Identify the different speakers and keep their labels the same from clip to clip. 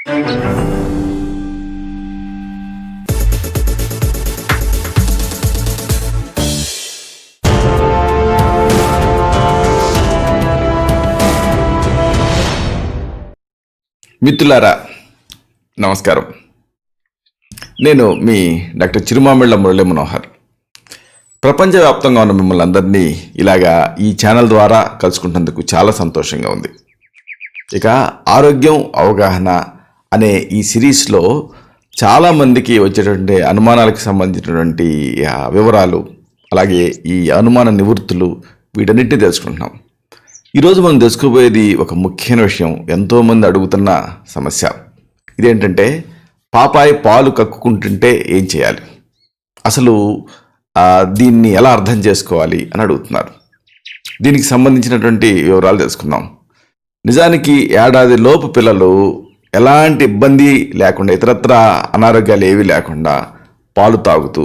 Speaker 1: మిత్రులారా నమస్కారం. నేను మీ డాక్టర్ చిరుమామిళ్ళ మురళి మనోహర్. ప్రపంచవ్యాప్తంగా ఉన్న మిమ్మల్ని అందరినీ ఇలాగా ఈ ఛానల్ ద్వారా కలుసుకుంటున్నందుకు చాలా సంతోషంగా ఉంది. ఇక ఆరోగ్యం అవగాహన అనే ఈ సిరీస్లో చాలామందికి వచ్చేటువంటి అనుమానాలకు సంబంధించినటువంటి వివరాలు, అలాగే ఈ అనుమాన నివృత్తులు, వీటన్నిటిని తెలుసుకుంటున్నాం. ఈరోజు మనం తెలుసుకోబోయేది ఒక ముఖ్యమైన విషయం, ఎంతోమంది అడుగుతున్న సమస్య. ఇదేంటంటే పాపాయి పాలు కక్కుకుంటుంటే ఏం చేయాలి, అసలు దీన్ని ఎలా అర్థం చేసుకోవాలి అని అడుగుతున్నారు. దీనికి సంబంధించినటువంటి వివరాలు తెలుసుకుందాం. నిజానికి ఏడాది లోపు పిల్లలు ఎలాంటి ఇబ్బంది లేకుండా, ఇతరత్ర అనారోగ్యాలు ఏవి లేకుండా పాలు తాగుతూ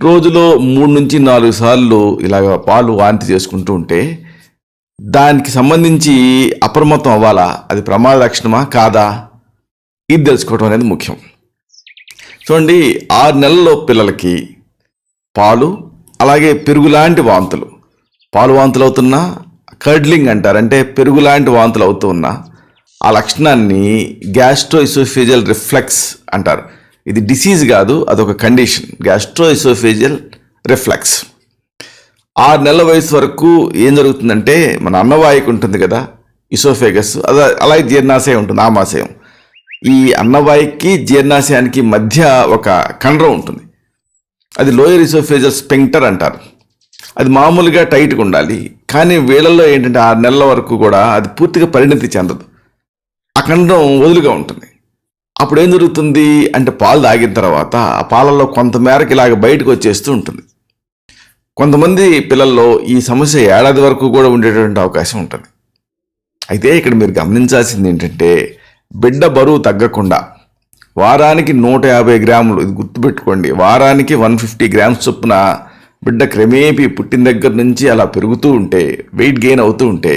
Speaker 1: రోజులో 3 నుంచి 4 సార్లు ఇలాగ పాలు వాంతి చేసుకుంటూ ఉంటే దానికి సంబంధించి అప్రమత్తం అవ్వాలా, అది ప్రమాద లక్షణమా కాదా, ఇది తెలుసుకోవడం అనేది ముఖ్యం. చూడండి, 6 నెలల్లో పిల్లలకి పాలు, అలాగే పెరుగులాంటి వాంతులు, పాలు వాంతులు అవుతున్నా, కర్డ్లింగ్ అంటారు, అంటే పెరుగులాంటి వాంతులు అవుతూ ఉన్నా, ఆ లక్షణాన్ని గ్యాస్ట్రోఇసోఫేజియల్ రిఫ్లెక్స్ అంటారు. ఇది డిసీజ్ కాదు, అదొక కండిషన్, గ్యాస్ట్రోఇసోఫేజియల్ రిఫ్లెక్స్. 6 నెలల వయసు వరకు ఏం జరుగుతుందంటే, మన అన్నవాయుకు ఉంటుంది కదా ఇసోఫేగస్, అలాగే జీర్ణాశయం ఉంటుంది, ఆమాశయం. ఈ అన్నవాయుకి జీర్ణాశయానికి మధ్య ఒక కండరం ఉంటుంది, అది లోయర్ ఇసోఫేజియల్ స్ఫింక్టర్ అంటారు. అది మామూలుగా టైట్గా ఉండాలి, కానీ వీళ్ళల్లో ఏంటంటే 6 నెలల వరకు కూడా అది పూర్తిగా పరిణతి చెందదు, ఆ కండరం వదులుగా ఉంటుంది. అప్పుడు ఏం జరుగుతుంది అంటే, పాలు తాగిన తర్వాత ఆ పాలల్లో కొంత మేరకు ఇలాగ బయటకు వచ్చేస్తూ ఉంటుంది. కొంతమంది పిల్లల్లో ఈ సమస్య ఏడాది వరకు కూడా ఉండేటువంటి అవకాశం ఉంటుంది. అయితే ఇక్కడ మీరు గమనించాల్సింది ఏంటంటే, బిడ్డ బరువు తగ్గకుండా వారానికి 150 గ్రాములు, ఇది గుర్తుపెట్టుకోండి, వారానికి 150 గ్రామ్స్ చొప్పున బిడ్డ క్రమేపీ పుట్టిన దగ్గర నుంచి అలా పెరుగుతూ ఉంటే, వెయిట్ గెయిన్ అవుతూ ఉంటే,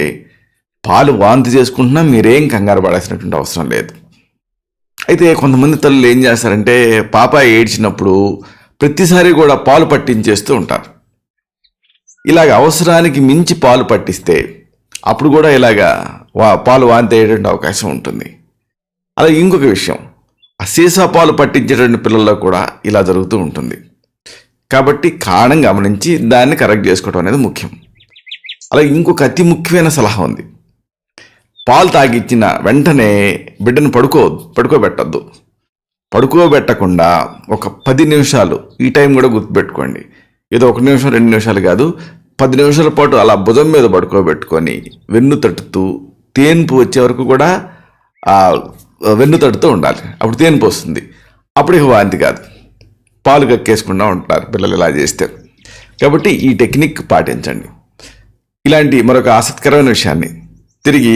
Speaker 1: పాలు వాంతి చేసుకుంటున్నా మీరేం కంగారు పడాల్సినటువంటి అవసరం లేదు. అయితే కొంతమంది తల్లులు ఏం చేస్తారంటే, పాప ఏడ్చినప్పుడు ప్రతిసారి కూడా పాలు పట్టించేస్తూ ఉంటారు. ఇలాగ అవసరానికి మించి పాలు పట్టిస్తే అప్పుడు కూడా ఇలాగా పాలు వాంతి అయ్యేటువంటి అవకాశం ఉంటుంది. అలాగే ఇంకొక విషయం, ఆ సీసా పాలు పట్టించేటువంటి పిల్లల్లో కూడా ఇలా జరుగుతూ ఉంటుంది. కాబట్టి కారణం గమనించి దాన్ని కరెక్ట్ చేసుకోవడం అనేది ముఖ్యం. అలాగే ఇంకొక అతి ముఖ్యమైన సలహా ఉంది. పాలు తాగిచ్చిన వెంటనే బిడ్డను పడుకోబెట్టద్దు. పడుకోబెట్టకుండా ఒక 10 నిమిషాలు, ఈ టైం కూడా గుర్తుపెట్టుకోండి, ఏదో 1 నిమిషం 2 నిమిషాలు కాదు, 10 నిమిషాల పాటు అలా భుజం మీద పడుకోబెట్టుకొని వెన్ను తట్టుతూ, తేన్పు వచ్చే వరకు కూడా వెన్ను తట్టుతూ ఉండాలి. అప్పుడు తేన్పు వస్తుంది, అప్పుడు ఇక వాంతి కాదు, పాలు కక్కేసుకుండా ఉంటారు పిల్లలు ఇలా చేస్తే. కాబట్టి ఈ టెక్నిక్ పాటించండి. ఇలాంటి మరొక ఆసక్తికరమైన విషయాన్ని తిరిగి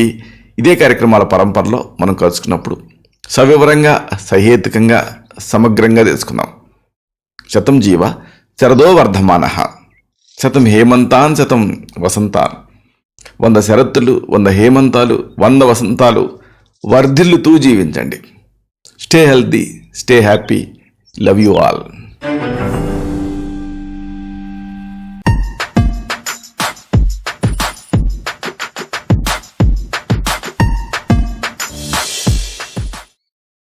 Speaker 1: ఇదే కార్యక్రమాల పరంపరలో మనం కలుసుకున్నప్పుడు సవివరంగా, సహేతుకంగా, సమగ్రంగా తెలుసుకుందాం. శతం జీవ శరదో వర్ధమానః, శతం హేమంతాన్ శతం వసంతాన్. 100 శరత్తులు, 100 హేమంతాలు, 100 వసంతాలు వర్ధిల్లుతూ జీవించండి. Stay healthy, stay happy, love you all.